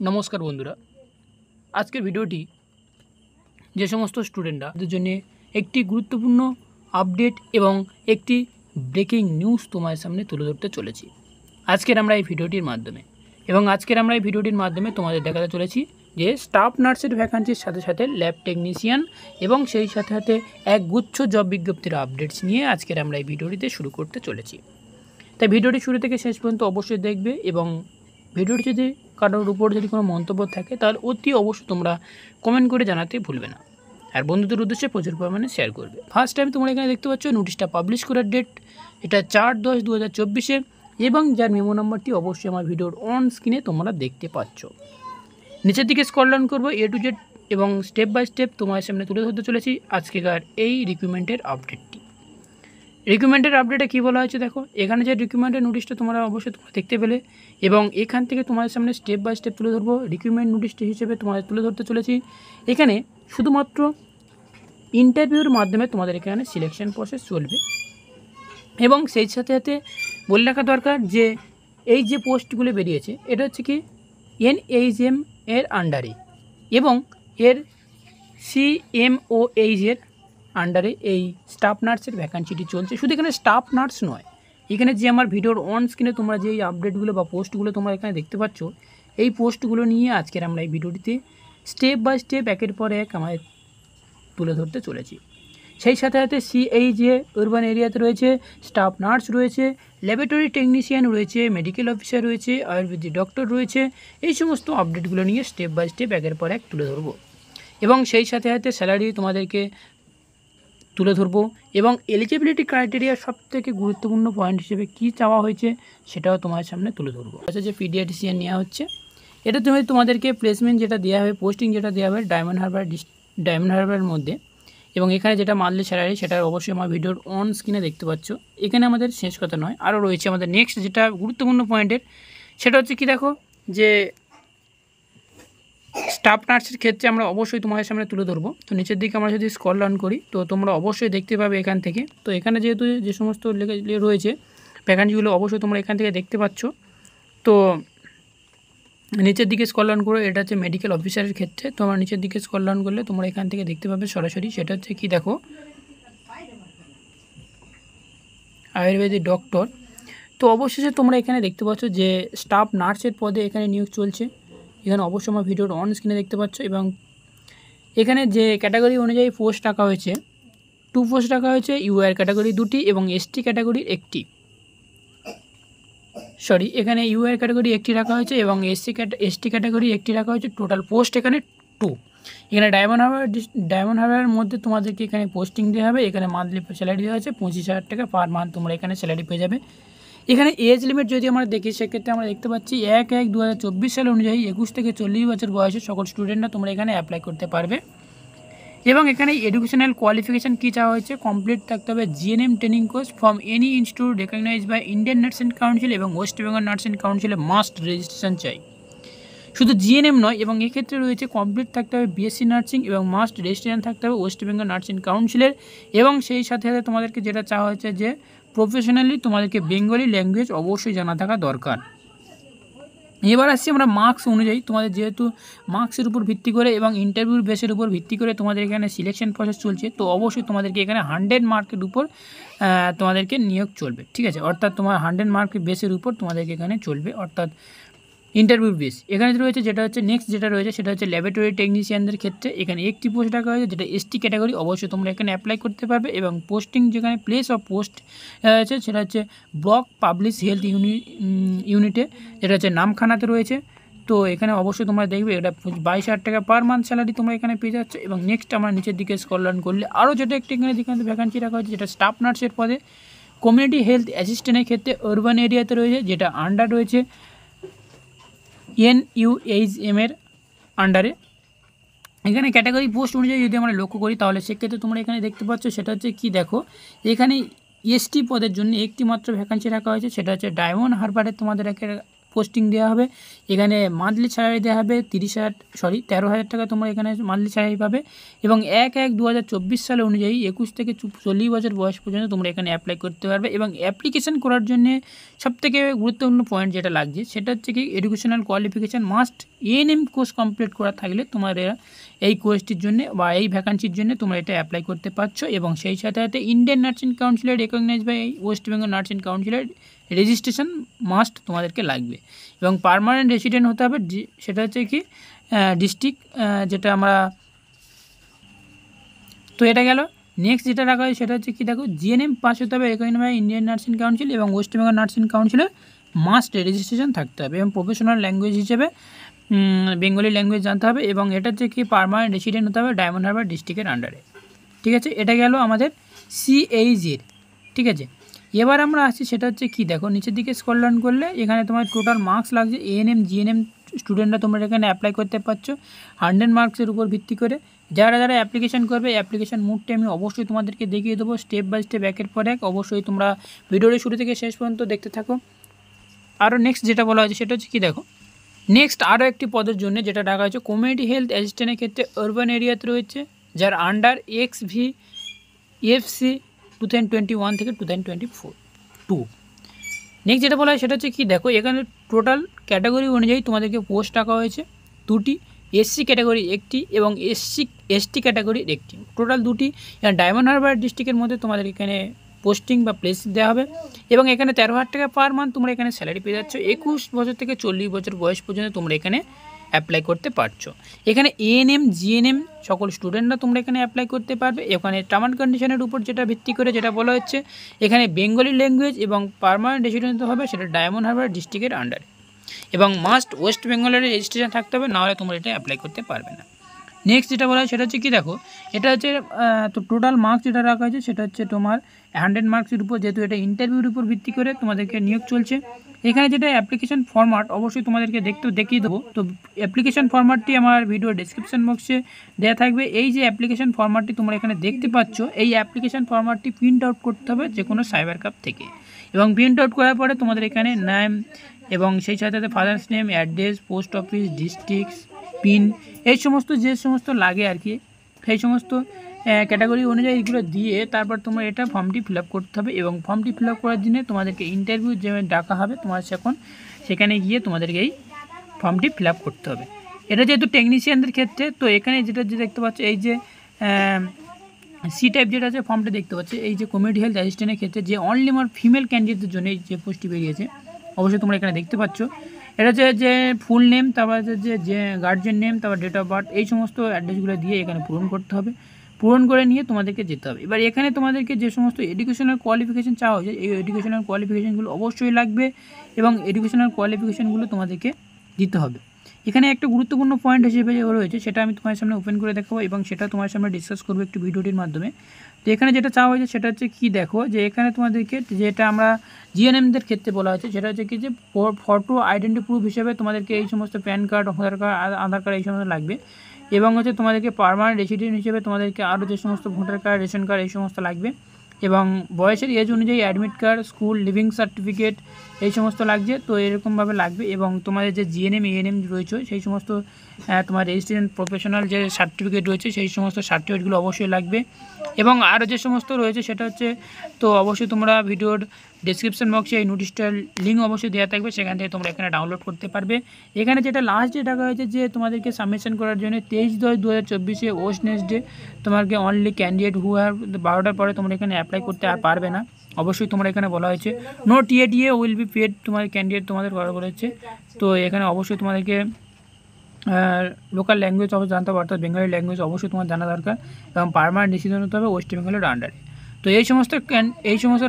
নমস্কার বন্ধুরা, আজকের ভিডিওটি যে সমস্ত স্টুডেন্টরা তাদের জন্য একটি গুরুত্বপূর্ণ আপডেট এবং একটি ব্রেকিং নিউজ তোমার সামনে তুলে ধরতে চলেছি আজকের আমরা এই ভিডিওটির মাধ্যমে তোমাদের দেখাতে চলেছি যে স্টাফ নার্সের ভ্যাকান্সির সাথে সাথে ল্যাব টেকনিশিয়ান এবং সেই সাথে সাথে এক গুচ্ছ জব বিজ্ঞপ্তির আপডেটস নিয়ে আজকের আমরা এই ভিডিওটিতে শুরু করতে চলেছি। তাই ভিডিওটি শুরু থেকে শেষ পর্যন্ত অবশ্যই দেখবে এবং ভিডিওটি যদি কারোর উপর যদি কোনো মন্তব্য থাকে তাহলে অতি অবশ্যই তোমরা কমেন্ট করে জানাতে ভুলবে না, আর বন্ধুদের উদ্দেশ্যে প্রচুর পরিমাণে শেয়ার করবে। ফার্স্ট টাইম তোমরা এখানে দেখতে পাচ্ছ নোটিশটা পাবলিশ করার ডেট, এটা 4/10/2024 এবং যার মেমো নাম্বারটি অবশ্যই আমার ভিডিওর অন স্ক্রিনে তোমরা দেখতে পাচ্ছ। নিচের দিকে স্ক্রল ডাউন করবো A to Z এবং স্টেপ বাই স্টেপ তোমার সামনে তুলে ধরতে চলেছি আজকেকার এই রিক্রুটমেন্টের আপডেটটি। রিক্রুটমেন্টের আপডেটে কী বলা হয়েছে দেখো, এখানে যে রিক্রুটমেন্টের নোটিশটা তোমরা অবশ্যই দেখতে পেলে এবং এখান থেকে তোমাদের সামনে স্টেপ বাই স্টেপ তুলে ধরবো। রিক্রুটমেন্ট নোটিশটি হিসেবে তোমাদের তুলে ধরতে চলেছি এখানে শুধুমাত্র ইন্টারভিউর মাধ্যমে তোমাদের এখানে সিলেকশন প্রসেস চলবে এবং সেই সাথে সাথে বলে রাখা দরকার যে এই যে পোস্টগুলো বেরিয়েছে এটা হচ্ছে কি NHM এর আন্ডারে এবং এর CMOH এর আন্ডারে এই স্টাফ নার্সের ভ্যাকান্সিটি চলছে। শুধু এখানে স্টাফ নার্স নয়, এখানে যে আমার ভিডিওর অন স্ক্রিনে তোমরা যে এই আপডেটগুলো বা পোস্টগুলো তোমরা এখানে দেখতে পাচ্ছ এই পোস্টগুলো নিয়ে আজকের আমরা এই ভিডিওটিতে স্টেপ বাই স্টেপ একের পর এক আমাদের তুলে ধরতে চলেছি। সেই সাথে সাথে CHA আরবান এরিয়াতে রয়েছে, স্টাফ নার্স রয়েছে, ল্যাবরেটরি টেকনিশিয়ান রয়েছে, মেডিকেল অফিসার রয়েছে, আয়ুর্বেদিক ডক্টর রয়েছে। এই সমস্ত আপডেটগুলো নিয়ে স্টেপ বাই স্টেপ একের পর এক তুলে ধরবো এবং সেই সাথে সাথে স্যালারি তোমাদেরকে তুলে ধরবো এবং এলিজিবিলিটি ক্রাইটেরিয়া সবথেকে গুরুত্বপূর্ণ পয়েন্ট হিসেবে কী চাওয়া হয়েছে সেটাও তোমার সামনে তুলে ধরবো। আচ্ছা, যে পিডিয়াট্রিশিয়ান নেওয়া হচ্ছে এটা তোমাদেরকে প্লেসমেন্ট যেটা দেওয়া হবে, পোস্টিং যেটা দেওয়া হবে ডায়মন্ড হারবারের মধ্যে এবং এখানে যেটা মান্থলি স্যালারি সেটা অবশ্যই আমার ভিডিওর অন স্ক্রিনে দেখতে পাচ্ছ। এখানে আমাদের শেষ কথা নয়, আরও রয়েছে আমাদের নেক্সট যেটা গুরুত্বপূর্ণ পয়েন্টের, সেটা হচ্ছে কি দেখো যে স্টাফ নার্সের ক্ষেত্রে আমরা অবশ্যই তোমাদের সামনে তুলে ধরবো। তো নিচের দিকে আমরা যদি স্ক্রল ডাউন করি তো তোমরা অবশ্যই দেখতে পাবে এখান থেকে। তো এখানে যেহেতু যে সমস্ত রয়েছে ভ্যাকান্সিগুলো অবশ্যই তোমরা এখান থেকে দেখতে পাচ্ছ। তো নিচের দিকে স্ক্রল ডাউন করে এটা হচ্ছে মেডিকেল অফিসারের ক্ষেত্রে, তোমরা নিচের দিকে স্ক্রল ডাউন করলে তোমরা এখান থেকে দেখতে পাবে সরাসরি সেটা হচ্ছে কি দেখো আয়ুর্বেদিক ডক্টর। তো অবশেষে তোমরা এখানে দেখতে পাচ্ছ যে স্টাফ নার্সের পদে এখানে নিয়োগ চলছে। এখানে অবশ্যই আমার ভিডিওর অন স্ক্রিনে দেখতে পাচ্ছ এবং এখানে যে ক্যাটাগরি অনুযায়ী পোস্ট রাখা হয়েছে 2 পোস্ট রাখা হয়েছে, UR ক্যাটাগরি 2টি এবং ST ক্যাটাগরির 1টি। এখানে UR ক্যাটাগরি 1টি রাখা হয়েছে এবং ST ক্যাটাগরি 1টি রাখা হয়েছে। টোটাল পোস্ট এখানে 2। এখানে ডায়মন্ড হারবারের মধ্যে তোমাদেরকে এখানে পোস্টিং দেওয়া হবে। এখানে মান্থলি স্যালারি দেওয়া হচ্ছে 25,000 টাকা পার মান্থ তোমরা এখানে স্যালারি পেয়ে যাবে। এখানে এজ লিমিট যদি আমরা দেখি সেক্ষেত্রে আমরা দেখতে পাচ্ছি 1/1/2024 সাল অনুযায়ী 21 থেকে 40 বছর বয়সের সকল স্টুডেন্টরা তোমরা এখানে অ্যাপ্লাই করতে পারবে এবং এখানে এডুকেশনাল কোয়ালিফিকেশান কী চাওয়া হয়েছে, কমপ্লিট থাকতে হবে GNM training course from any institute recognized by Indian nursing council এবং ওয়েস্ট বেঙ্গল নার্সিং কাউন্সিলে মাস্ট রেজিস্ট্রেশন চাই। শুধু GNM নয় এবং এক্ষেত্রে রয়েছে কমপ্লিট থাকতে হবে BSc নার্সিং এবং মাস্ট রেজিস্ট্রেশন থাকতে হবে ওয়েস্ট বেঙ্গল নার্সিং কাউন্সিলের এবং সেই সাথে সাথে তোমাদেরকে যেটা চাওয়া হয়েছে যে প্রফেশনালি তোমাদেরকে বেঙ্গলি ল্যাঙ্গুয়েজ অবশ্যই জানা থাকা দরকার। এবার আসছি আমরা মার্কস অনুযায়ী, তোমাদের যেহেতু মার্কসের উপর ভিত্তি করে এবং ইন্টারভিউর বেসের উপর ভিত্তি করে তোমাদের এখানে সিলেকশন প্রসেস চলছে। তো অবশ্যই তোমাদেরকে এখানে 100 মার্কের উপর তোমাদেরকে নিয়োগ চলবে, ঠিক আছে, অর্থাৎ তোমার 100 মার্কের বেসের উপর তোমাদেরকে এখানে চলবে, অর্থাৎ ইন্টারভিউ বেস। এখানে রয়েছে যেটা হচ্ছে নেক্সট যেটা রয়েছে সেটা হচ্ছে ল্যাবরেটরি টেকনিশিয়ানদের ক্ষেত্রে এখানে 1টি পোস্ট রাখা হয়েছে যেটা ST ক্যাটাগরি, অবশ্যই তোমরা এখানে অ্যাপ্লাই করতে পারবে এবং পোস্টিং যেখানে প্লেস অফ পোস্ট আছে সেটা হচ্ছে ব্লক পাবলিক হেলথ ইউনিটে, যেটা হচ্ছে নামখানাতে রয়েছে। তো এখানে অবশ্যই তোমরা দেখবে এটা 22,000 টাকা পার মান্থ স্যালারি তোমরা এখানে পেয়ে যাচ্ছ এবং নেক্সট আমরা নিচের দিকে স্ক্রল ডাউন করলে আরও যেটা একটি এখানে ভ্যাকান্সি রাখা হয়েছে যেটা স্টাফ নার্সের পদে কমিউনিটি হেলথ অ্যাসিস্ট্যান্টের ক্ষেত্রে আরবান এরিয়াতে রয়েছে, যেটা আন্ডার রয়েছে NUHM এর আন্ডারে। এখানে ক্যাটাগরি পোস্ট অনুযায়ী যদি আমরা লক্ষ্য করি তাহলে সেক্ষেত্রে তোমরা এখানে দেখতে পাচ্ছ সেটা হচ্ছে কি দেখো এখানে ST পদের জন্য একটি মাত্র ভ্যাকান্সি রাখা হয়েছে, সেটা হচ্ছে ডায়মন্ড হারবারে তোমাদের পোস্টিং দেওয়া হবে। এখানে মান্থলি স্যালারি দেওয়া হবে 13,000 টাকা তোমরা এখানে মান্থলি স্যালারি পাবে। এবং 1/1/2024 সাল অনুযায়ী 21 থেকে 40 বছর বয়স পর্যন্ত তোমরা এখানে অ্যাপ্লাই করতে পারবে। এবং অ্যাপ্লিকেশন করার জন্যে সবথেকে গুরুত্বপূর্ণ পয়েন্ট যেটা লাগছে সেটা হচ্ছে কি educational qualification must ANM course complete করা থাকলে তোমার এই কোর্সটির জন্য বা এই ভ্যাকান্সির জন্য তোমরা এটা অ্যাপ্লাই করতে পারছো। এবং সেই সাথে সাথে ইন্ডিয়ান নার্সিং কাউন্সিলের recognize by West Bengal nursing কাউন্সিলের রেজিস্ট্রেশন মাস্ট তোমাদেরকে লাগবে। এবং পার্মানেন্ট রেসিডেন্ট হতে হবে, সেটা হচ্ছে কি ডিস্ট্রিক্ট যেটা আমরা, তো এটা গেল। নেক্সট যেটা রাখা হয় সেটা হচ্ছে কি দেখো জিএনএম পাস হতে হবে recognize by Indian nursing council এবং ওয়েস্ট বেঙ্গল নার্সিং কাউন্সিলের মাস্ট রেজিস্ট্রেশন থাকতে হবে। এবং প্রফেশনাল ল্যাঙ্গুয়েজ হিসেবে বেঙ্গলি ল্যাঙ্গুয়েজ জানতে হবে। এবং এটা হচ্ছে কি পার্মানেন্ট রেসিডেন্ট হতে হবে ডায়মন্ড হারবার ডিস্ট্রিক্টের আন্ডারে। ঠিক আছে, এটা গেল আমাদের সিএইচের। ঠিক আছে, এবার আমরা আসছি সেটা হচ্ছে কি দেখো নিচের দিকে স্ক্রল ডাউন করলে এখানে তোমার টোটাল মার্কস লাগছে। এএনএম জিএনএম স্টুডেন্টরা তোমরা এখানে অ্যাপ্লাই করতে পারছো 100 মার্কসের উপর ভিত্তি করে। যারা যারা অ্যাপ্লিকেশন করবে অ্যাপ্লিকেশন মোডটি আমি অবশ্যই তোমাদেরকে দেখিয়ে দেবো স্টেপ বাই স্টেপ, একের পর এক। অবশ্যই তোমরা ভিডিওর শুরু থেকে শেষ পর্যন্ত দেখতে থাকো। আরও নেক্সট যেটা বলা হয়েছে সেটা হচ্ছে কি দেখো নেক্সট আরও একটি পদের জন্য যেটা ডাকা হয়েছে কমিউনিটি হেলথ অ্যাসিস্ট্যান্টের ক্ষেত্রে আরবান এরিয়াতে রয়েছে, যার আন্ডার XVFC 2021 থেকে 2022। নেক্সট যেটা বলা হয় সেটা হচ্ছে কি দেখো এখানে টোটাল ক্যাটাগরি অনুযায়ী তোমাদেরকে পোস্ট রাখা হয়েছে 2টি, এসসি ক্যাটাগরি 1টি এবং এসটি ক্যাটাগরির 1টি, টোটাল 2টি। ডায়মন্ড হারবার ডিস্ট্রিক্টের মধ্যে তোমাদের এখানে পোস্টিং বা প্লেস দেওয়া হবে। এবং এখানে 13,000 টাকা পার মান্থ তোমরা এখানে স্যালারি পেয়ে যাচ্ছ। 21 বছর থেকে 40 বছর বয়স পর্যন্ত তোমরা এখানে অ্যাপ্লাই করতে পারছো। এখানে এএনএম জিএনএম সকল স্টুডেন্টরা তোমরা এখানে অ্যাপ্লাই করতে পারবে। এখানে টার্ম অ্যান্ড কন্ডিশনের উপর যেটা ভিত্তি করে যেটা বলা হচ্ছে এখানে বেঙ্গলি ল্যাঙ্গুয়েজ এবং পার্মানেন্ট রেসিডেন্ট হবে সেটা ডায়মন্ড হারবার ডিস্ট্রিক্টের আন্ডারে। এবং মাস্ট ওয়েস্ট বেঙ্গলের রেজিস্ট্রেশন থাকতে হবে, নাহলে তোমরা এটা অ্যাপ্লাই করতে পারবে না। নেক্সট যেটা বলা হয় সেটা হচ্ছে কি দেখো এটা হচ্ছে তো টোটাল মার্কস যেটা রাখা হয়েছে সেটা হচ্ছে তোমার 100 মার্কসের উপর, যেহেতু এটা ইন্টারভিউর উপর ভিত্তি করে তোমাদেরকে নিয়োগ চলছে। এখানে যেটা অ্যাপ্লিকেশন ফরম্যাট অবশ্যই তোমাদেরকে দেখিয়ে দেবো। তো অ্যাপ্লিকেশন ফরম্যাটটি আমার ভিডিও ডেসক্রিপশন বক্সে দেওয়া থাকবে। এই যে অ্যাপ্লিকেশন ফরম্যাটটি তোমরা এখানে দেখতে পাচ্ছ, এই অ্যাপ্লিকেশন ফরম্যাটটি প্রিন্ট আউট করতে হবে যে কোনো সাইবার ক্যাফে থেকে। এবং প্রিন্ট আউট করার পরে তোমাদের এখানে নেম এবং সেই সাথে সাথে father's name, address, post office, district, pin, এই সমস্ত যে সমস্ত লাগে আর কি সেই সমস্ত ক্যাটাগরি অনুযায়ী এগুলো দিয়ে তারপর তোমরা এটা ফর্মটি ফিল আপ করতে হবে। এবং ফর্মটি ফিল আপ করার জন্য তোমাদেরকে ইন্টারভিউ যে ডাকা হবে তোমার সেখানে গিয়ে তোমাদেরকে এই ফর্মটি ফিল আপ করতে হবে। এটা যেহেতু টেকনিশিয়ানদের ক্ষেত্রে, তো এখানে যেটা যে দেখতে পাচ্ছ এই যে সি টাইপ যেটা আছে ফর্মটা দেখতে পাচ্ছ, এই যে কমিউনিটি হেলথ অ্যাসিস্ট্যান্টের ক্ষেত্রে যে অনলি আমার ফিমেল ক্যান্ডিডেটদের জন্য এই যে পোস্টটি বেরিয়েছে অবশ্যই তোমরা এখানে দেখতে পাচ্ছ। এটা হচ্ছে যে ফুল নেম, তারপর যে গার্জিয়ান নেম, তারপর ডেট অফ বার্থ, এই সমস্ত অ্যাড্রেসগুলো দিয়ে এখানে পূরণ করতে হবে। পূরণ করে নিয়ে তোমাদেরকে যেতে হবে। এবার এখানে তোমাদেরকে যে সমস্ত এডুকেশনাল কোয়ালিফিকেশান চাওয়া হয়েছে এই এডুকেশনাল কোয়ালিফিকেশানগুলো অবশ্যই লাগবে এবং এডুকেশনাল কোয়ালিফিকেশানগুলো তোমাদেরকে দিতে হবে। এখানে একটা গুরুত্বপূর্ণ পয়েন্ট হিসেবে যে রয়েছে সেটা আমি তোমার সামনে ওপেন করে দেখাবো এবং সেটা তোমার সামনে ডিসকাস করবো একটু ভিডিওটির মাধ্যমে। তো এখানে যেটা চাওয়া হয়েছে সেটা হচ্ছে কি দেখো যে এখানে তোমাদেরকে যেটা আমরা জিএনএমদের ক্ষেত্রে বলা হয়েছে সেটা হচ্ছে কি যে ফটো আইডেন্টি প্রুফ হিসেবে তোমাদেরকে এই সমস্ত প্যান কার্ড, আধার কার্ড এই সমস্ত লাগবে। এবং হচ্ছে তোমাদেরকে পার্মানেন্ট রেসিডেন্ট হিসেবে তোমাদেরকে আরও যে সমস্ত ভোটার কার্ড, রেশন কার্ড এই সমস্ত লাগবে। এবং বয়সের এজ অনুযায়ী admit card, school living certificate এই সমস্ত লাগছে। তো এরকমভাবে লাগবে। এবং তোমাদের যে জিএনএম এএনএম রয়েছে সেই সমস্ত তোমার রেজিস্ট্রেশন প্রফেশনাল যে সার্টিফিকেট রয়েছে সেই সমস্ত সার্টিফিকেটগুলো অবশ্যই লাগবে। এবং আরও যে সমস্ত রয়েছে সেটা হচ্ছে তো অবশ্যই তোমরা ভিডিওর ডেসক্রিপশন বক্সে এই নোটিশটার লিঙ্ক অবশ্যই দেওয়া থাকবে, সেখান থেকে তোমরা এখানে ডাউনলোড করতে পারবে। এখানে যেটা লাস্ট ডে ডাকা হয়েছে যে তোমাদেরকে সাবমিশন করার জন্য 23/10/2024 ওয়েডনেসডে তোমাকে অনলি ক্যান্ডিডেট হু হ্যাভ 12টার পরে তোমরা এখানে অ্যাপ্লাই করতে আর পারবে না। অবশ্যই তোমরা এখানে বলা হয়েছে no TA DA will be paid, তোমার ক্যান্ডিডেট তোমাদের করা করেছে। তো এখানে অবশ্যই তোমাদেরকে লোকাল ল্যাঙ্গুয়েজ অবশ্যই জানতে হবে, অর্থাৎ বেঙ্গলি ল্যাঙ্গুয়েজ অবশ্যই তোমার জানা দরকার। এবং পার্মানেন্ট রেসিডেন্ট হতে হবে ওয়েস্ট বেঙ্গলের আন্ডারে। তো এই সমস্ত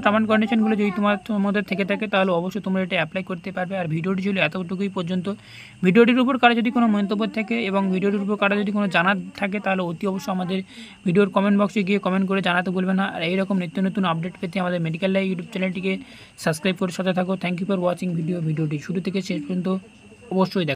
টার্ম অ্যান্ড কন্ডিশনগুলো যদি তোমার মধ্যে থেকে থাকে তাহলে অবশ্যই তোমরা এটা অ্যাপ্লাই করতে পারবে। আর ভিডিওটি ছিল এতটুকুই পর্যন্ত। ভিডিওটির উপর কারো যদি কোনো মন্তব্য থাকে এবং ভিডিওটির উপর কারো যদি কোনো জানার থাকে তাহলে অতি অবশ্যই আমাদের ভিডিওর কমেন্ট বক্সে গিয়ে কমেন্ট করে জানাতে বলবেন না। আর এইরকম নিত্য নতুন আপডেট পেতে আমাদের মেডিকেল লাইভ ইউটিউব চ্যানেলটিকে সাবস্ক্রাইব করে সাথে থাকো। থ্যাংক ইউ ফর ওয়াচিং ভিডিওটি শুরু থেকে শেষ পর্যন্ত অবশ্যই দেখো।